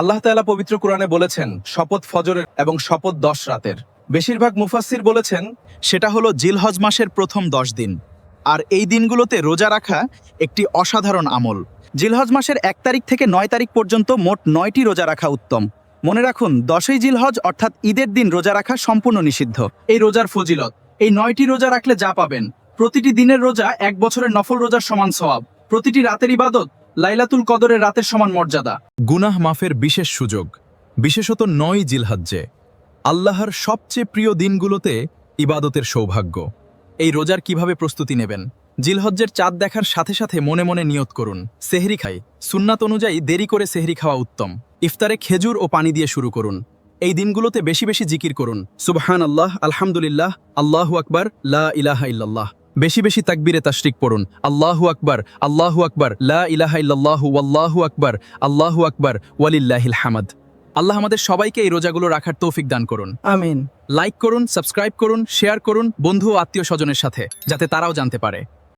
আল্লাহ তাআলা পবিত্র কোরআনে বলেছেন শপথ ফজরের এবং শপথ 10 রাতের। বেশিরভাগ মুফাসসির বলেছেন সেটা হলো জিলহজ মাসের প্রথম 10 দিন। আর এই দিনগুলোতে রোজা রাখা একটি অসাধারণ আমল। জিলহজ মাসের 1 তারিখ থেকে 9 তারিখ পর্যন্ত মোট 9টি রোজা রাখা উত্তম। মনে রাখুন 10ই জিলহজ অর্থাৎ ঈদের দিন রোজা রাখা সম্পূর্ণ নিষিদ্ধ। এই রোজার ফজিলত, এই 9টি রোজা রাখলে যা পাবেন, প্রতিটি দিনের রোজা 1 বছরের নফল রোজার সমান সওয়াব, প্রতিটি রাতের ইবাদত লাইলাতুল কদরের রাতের সমান মর্যাদা। গুনাহ মাফের বিশেষ সুযোগ, বিশেষত 9 জিলহজ্জে আল্লাহর সবচেয়ে প্রিয় দিনগুলোতে ইবাদতের সৌভাগ্য। এই রোজার কিভাবে প্রস্তুতি নেবেন? জিলহজ্জের চাঁদ দেখার সাথে সাথে মনে মনে নিয়ত করুন, সেহরি খাই। সুন্নাত অনুযায়ী দেরি করে সেহরি খাওয়া উত্তম। ইফতারে খেজুর ও পানি দিয়ে শুরু করুন। এই দিনগুলোতে বেশি বেশি জিকির করুন, সুবহানাল্লাহ, আলহামদুলিল্লাহ, আল্লাহু আকবার, লা ইলাহা ইল্লাল্লাহ। বেশি বেশি তাকবীরে তাশরিক পড়ুন, আল্লাহু আকবার, লা ইলাহা ইল্লাল্লাহু, ওয়াল্লাহু আকবার, আল্লাহু আকবার, ওয়ালিল্লাহিল হামাদ। আল্লাহ আমাদের সবাইকে এই রোজাগুলো রাখার তৌফিক দান করুন। আমিন। লাইক করুন, সাবস্ক্রাইব করুন, শেয়ার করুন বন্ধু ও আত্মীয় স্বজনের সাথে, যাতে তারাও জানতে পারে।